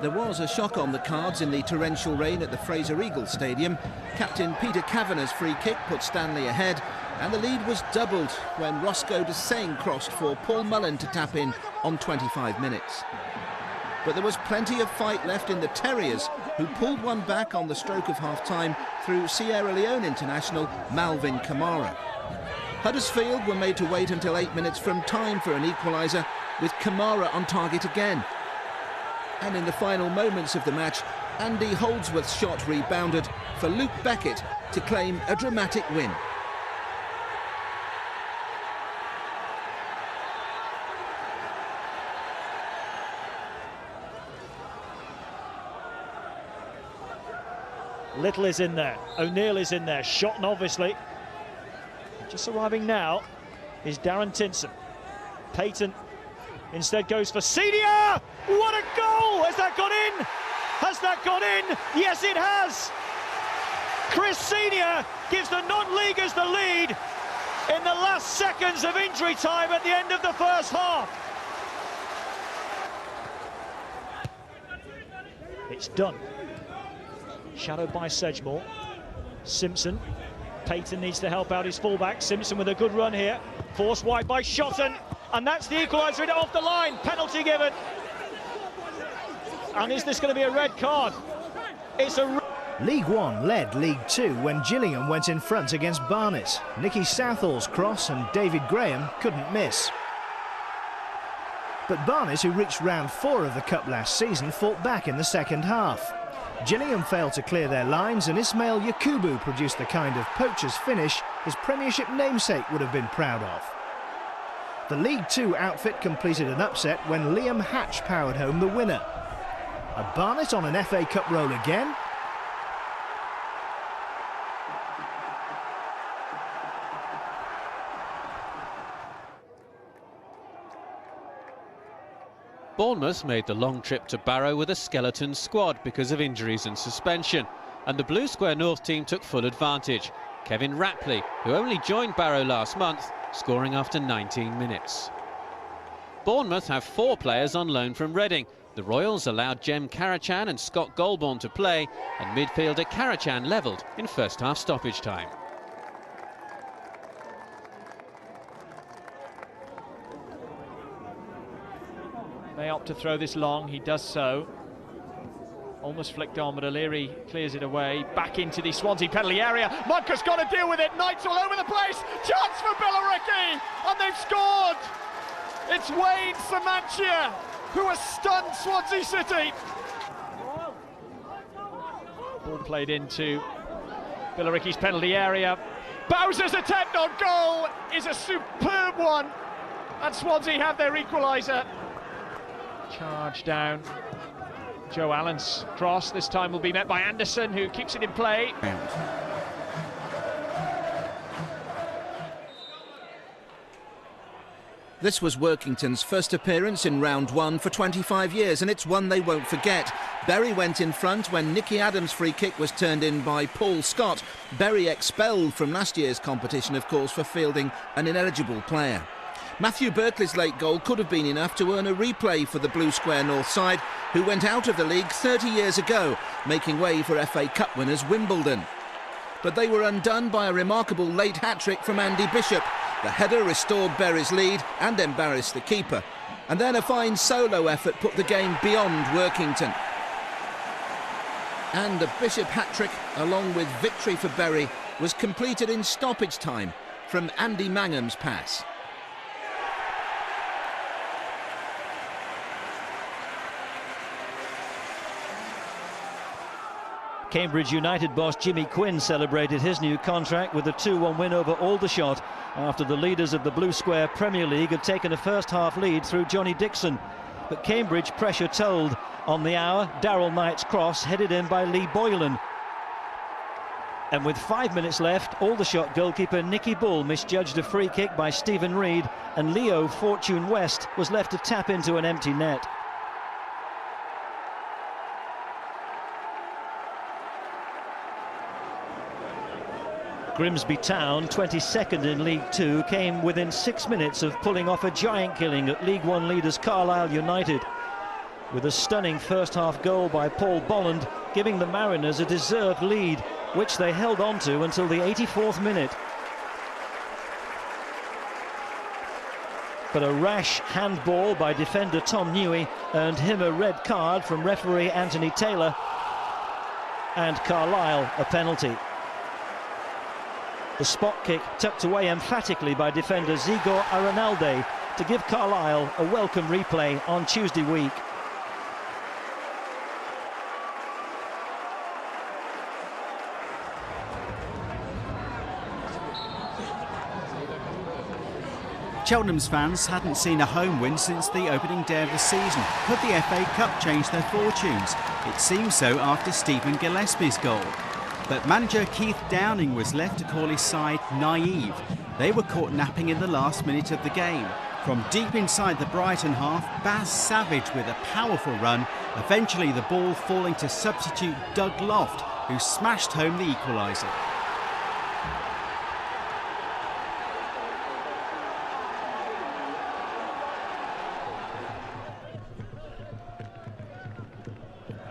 There was a shock on the cards in the torrential rain at the Fraser Eagle Stadium. Captain Peter Kavanagh's free kick put Stanley ahead, and the lead was doubled when Roscoe Desane crossed for Paul Mullen to tap in on 25 minutes. But there was plenty of fight left in the Terriers, who pulled one back on the stroke of half-time through Sierra Leone international Malvin Kamara. Huddersfield were made to wait until 8 minutes from time for an equaliser, with Kamara on target again. And in the final moments of the match, Andy Holdsworth's shot rebounded for Luke Beckett to claim a dramatic win. Little is in there, O'Neill is in there, Shotton obviously. Just arriving now is Darren Tinson. Payton instead goes for Senior! What a goal! Has that gone in? Has that gone in? Yes, it has! Chris Senior gives the non-leaguers the lead in the last seconds of injury time at the end of the first half. It's done. Shadowed by Sedgemore. Simpson. Payton needs to help out his fullback. Simpson with a good run here. Forced wide by Shotton. And that's the equaliser off the line. Penalty given. And is this going to be a red card? It's a... League One led League Two when Gillingham went in front against Barnet. Nicky Southall's cross and David Graham couldn't miss. But Barnet, who reached round 4 of the Cup last season, fought back in the second half. Gillingham failed to clear their lines, and Ismail Yakubu produced the kind of poacher's finish his Premiership namesake would have been proud of. The League Two outfit completed an upset when Liam Hatch powered home the winner. A Barnet on an FA Cup roll again. Bournemouth made the long trip to Barrow with a skeleton squad because of injuries and suspension, and the Blue Square North team took full advantage. Kevin Rapley, who only joined Barrow last month, scoring after 19 minutes. Bournemouth have 4 players on loan from Reading. The Royals allowed Jem Karachan and Scott Goulbourne to play, and midfielder Karachan levelled in first half stoppage time. May opt to throw this long, he does so. Almost flicked on, but O'Leary clears it away. Back into the Swansea penalty area. Mudka's got to deal with it. Knights all over the place. Chance for Billericay, and they've scored. It's Wayne Samantia who has stunned Swansea City. Ball played into Billericay's penalty area. Bowser's attempt on goal is a superb one, and Swansea have their equaliser. Charge down. Joe Allen's cross this time will be met by Anderson, who keeps it in play. This was Workington's first appearance in round 1 for 25 years, and it's one they won't forget. Bury went in front when Nicky Adams' free kick was turned in by Paul Scott. Bury expelled from last year's competition, of course, for fielding an ineligible player. Matthew Berkeley's late goal could have been enough to earn a replay for the Blue Square North side, who went out of the league 30 years ago, making way for FA Cup winners Wimbledon. But they were undone by a remarkable late hat-trick from Andy Bishop. The header restored Bury's lead and embarrassed the keeper. And then a fine solo effort put the game beyond Workington. And the Bishop hat-trick, along with victory for Bury, was completed in stoppage time from Andy Mangham's pass. Cambridge United boss Jimmy Quinn celebrated his new contract with a 2-1 win over Aldershot after the leaders of the Blue Square Premier League had taken a first-half lead through Johnny Dixon. But Cambridge pressure told. On the hour, Darrell Knight's cross headed in by Lee Boylan. And with 5 minutes left, Aldershot goalkeeper Nicky Bull misjudged a free kick by Stephen Reid, and Leo Fortune West was left to tap into an empty net. Grimsby Town, 22nd in League Two, came within 6 minutes of pulling off a giant killing at League One leaders Carlisle United. with a stunning first-half goal by Paul Bolland, giving the Mariners a deserved lead, which they held on to until the 84th minute. But a rash handball by defender Tom Newey earned him a red card from referee Anthony Taylor, and Carlisle a penalty. The spot kick tucked away emphatically by defender Zigor Aranalde to give Carlisle a welcome replay on Tuesday week. Cheltenham's fans hadn't seen a home win since the opening day of the season. Could the FA Cup change their fortunes? It seems so after Stephen Gillespie's goal. But manager Keith Downing was left to call his side naive. They were caught napping in the last minute of the game. From deep inside the Brighton half, Baz Savage with a powerful run, eventually the ball falling to substitute Doug Loft, who smashed home the equaliser.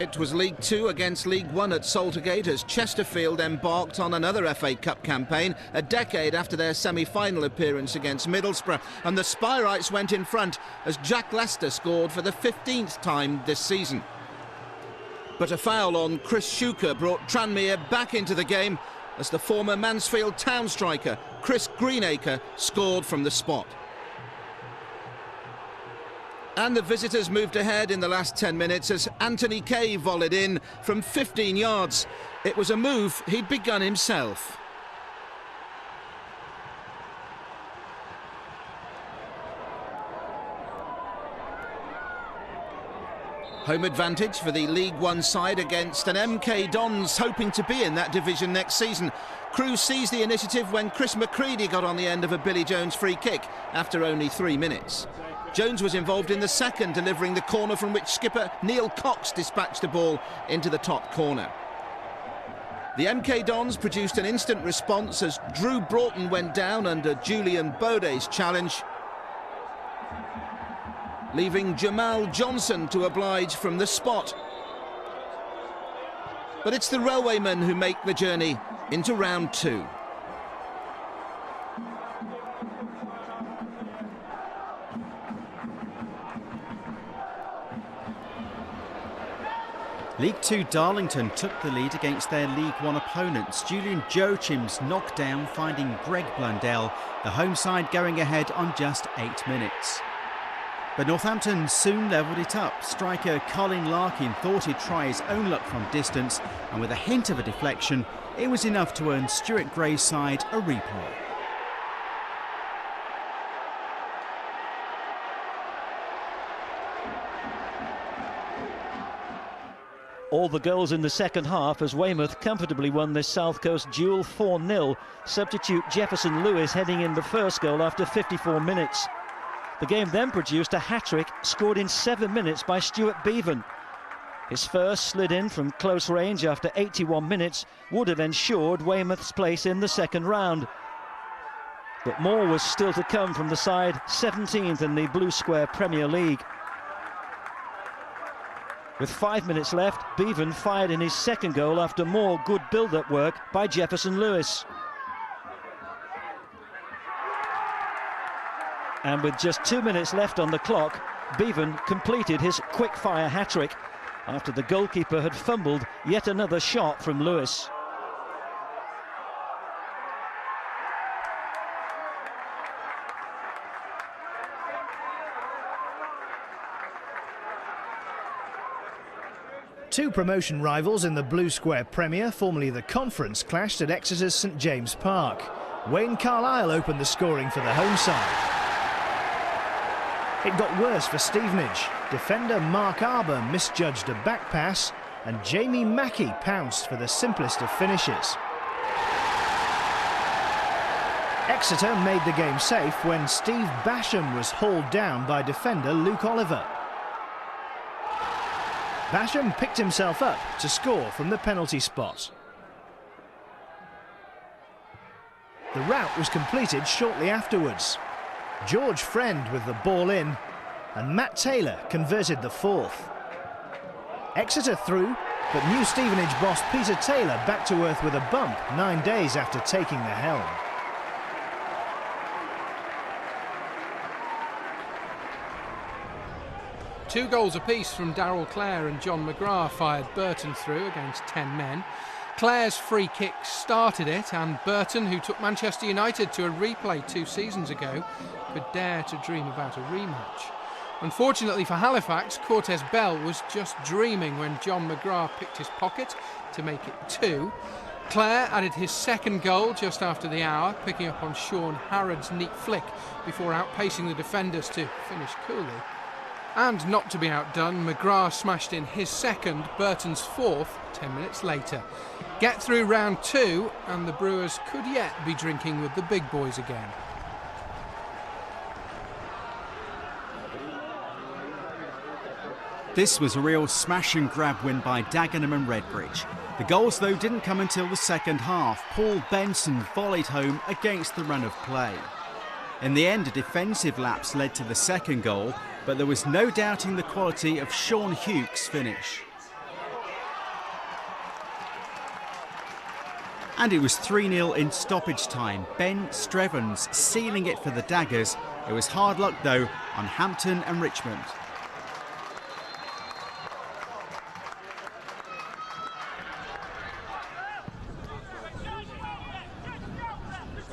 It was League Two against League One at Saltergate as Chesterfield embarked on another FA Cup campaign a decade after their semi-final appearance against Middlesbrough, and the Spyrites went in front as Jack Lester scored for the 15th time this season. But a foul on Chris Shuker brought Tranmere back into the game as the former Mansfield Town striker Chris Greenacre scored from the spot. And the visitors moved ahead in the last 10 minutes as Anthony Kay volleyed in from 15 yards. It was a move he'd begun himself. Home advantage for the League One side against an MK Dons hoping to be in that division next season. Crewe seized the initiative when Chris McCready got on the end of a Billy Jones free kick after only 3 minutes. Jones was involved in the second, delivering the corner from which skipper Neil Cox dispatched the ball into the top corner. The MK Dons produced an instant response as Drew Broughton went down under Julian Bode's challenge, leaving Jamal Johnson to oblige from the spot. But it's the Railwaymen who make the journey into round two. League Two Darlington took the lead against their League One opponents. Julian Joachim's knockdown finding Greg Blundell, the home side going ahead on just 8 minutes. But Northampton soon levelled it up. Striker Colin Larkin thought he'd try his own luck from distance, and with a hint of a deflection, it was enough to earn Stuart Gray's side a replay. All the goals in the second half as Weymouth comfortably won this South Coast duel 4-0. Substitute Jefferson Lewis heading in the first goal after 54 minutes. The game then produced a hat-trick scored in 7 minutes by Stuart Bevan. His first slid in from close range after 81 minutes would have ensured Weymouth's place in the second round. But more was still to come from the side 17th in the Blue Square Premier League. With 5 minutes left, Bevan fired in his second goal after more good build-up work by Jefferson Lewis. And with just 2 minutes left on the clock, Bevan completed his quick-fire hat-trick after the goalkeeper had fumbled yet another shot from Lewis. Two promotion rivals in the Blue Square Premier, formerly the Conference, clashed at Exeter's St James Park. Wayne Carlisle opened the scoring for the home side. It got worse for Stevenage. Defender Mark Arbour misjudged a back pass and Jamie Mackey pounced for the simplest of finishes. Exeter made the game safe when Steve Basham was hauled down by defender Luke Oliver. Basham picked himself up to score from the penalty spot. The rout was completed shortly afterwards. George Friend with the ball in, and Matt Taylor converted the fourth. Exeter through, but New Stevenage boss Peter Taylor back to earth with a bump 9 days after taking the helm. Two goals apiece from Darrell Clare and John McGrath fired Burton through against 10 men. Clare's free kick started it, and Burton, who took Manchester United to a replay 2 seasons ago, could dare to dream about a rematch. Unfortunately for Halifax, Cortez Bell was just dreaming when John McGrath picked his pocket to make it 2. Clare added his second goal just after the hour, picking up on Sean Harrod's neat flick before outpacing the defenders to finish coolly. And not to be outdone, McGrath smashed in his second, Burton's fourth, 10 minutes later. Get through round 2 and the Brewers could yet be drinking with the big boys again. This was a real smash and grab win by Dagenham and Redbridge. The goals though didn't come until the second half. Paul Benson volleyed home against the run of play. In the end, a defensive lapse led to the second goal, but there was no doubting the quality of Sean Hughes' finish. And it was 3-0 in stoppage time. Ben Strevens sealing it for the Daggers. It was hard luck though on Hampton and Richmond.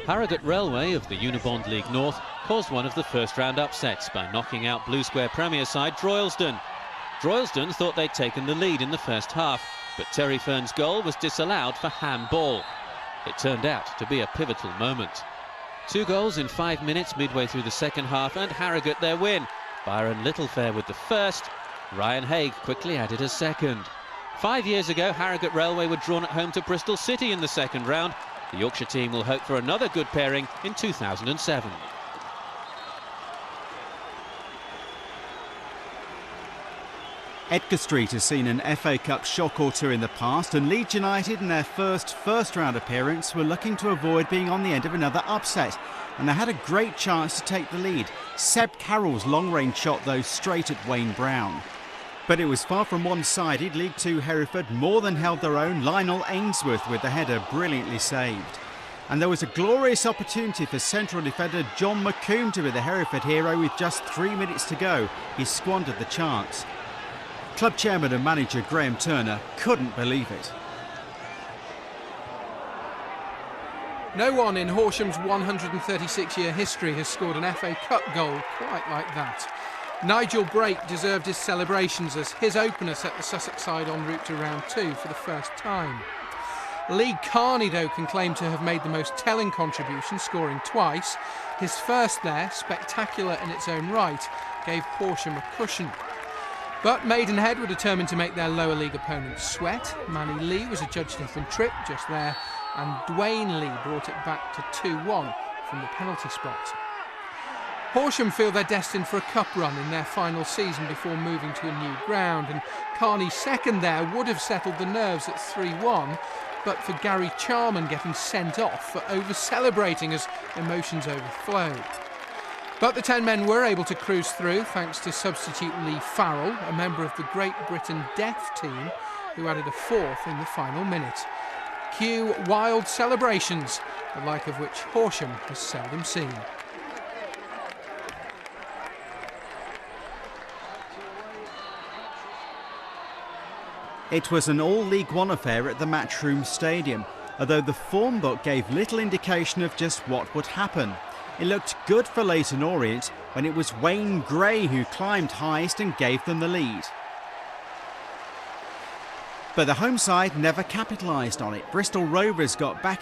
Harrogate Railway of the Unibond League North caused one of the first-round upsets by knocking out Blue Square Premier side Droylsden. Droylsden thought they'd taken the lead in the first half, but Terry Fern's goal was disallowed for handball. It turned out to be a pivotal moment. 2 goals in 5 minutes midway through the second half and Harrogate their win. Byron Littlefair with the first, Ryan Haig quickly added a second. 5 years ago, Harrogate Railway were drawn at home to Bristol City in the second round. The Yorkshire team will hope for another good pairing in 2007. Edgar Street has seen an FA Cup shock or two in the past, and Leeds United in their first-round appearance were looking to avoid being on the end of another upset, and they had a great chance to take the lead. Seb Carroll's long-range shot though straight at Wayne Brown. But it was far from one-sided. League Two Hereford more than held their own. Lionel Ainsworth with the header brilliantly saved. And there was a glorious opportunity for central defender John McComb to be the Hereford hero with just 3 minutes to go. He squandered the chance. Club chairman and manager Graham Turner couldn't believe it. No one in Horsham's 136-year history has scored an FA Cup goal quite like that. Nigel Brake deserved his celebrations as his opener set the Sussex side en route to round 2 for the first time. Lee Carney, though, can claim to have made the most telling contribution, scoring twice. His first there, spectacular in its own right, gave Horsham a cushion. But Maidenhead were determined to make their lower league opponents sweat. Manny Lee was adjudged a different trip just there, and Dwayne Lee brought it back to 2-1 from the penalty spot. Horsham feel they're destined for a cup run in their final season before moving to a new ground, and Carney's second there would have settled the nerves at 3-1, but for Gary Charman getting sent off for over-celebrating as emotions overflowed. But the 10 men were able to cruise through thanks to substitute Lee Farrell, a member of the Great Britain Deaf team, who added a fourth in the final minute. Cue wild celebrations, the like of which Horsham has seldom seen. It was an all-League One affair at the Matchroom Stadium, although the form book gave little indication of just what would happen. It looked good for Leyton Orient when it was Wayne Gray who climbed highest and gave them the lead. But the home side never capitalised on it. Bristol Rovers got back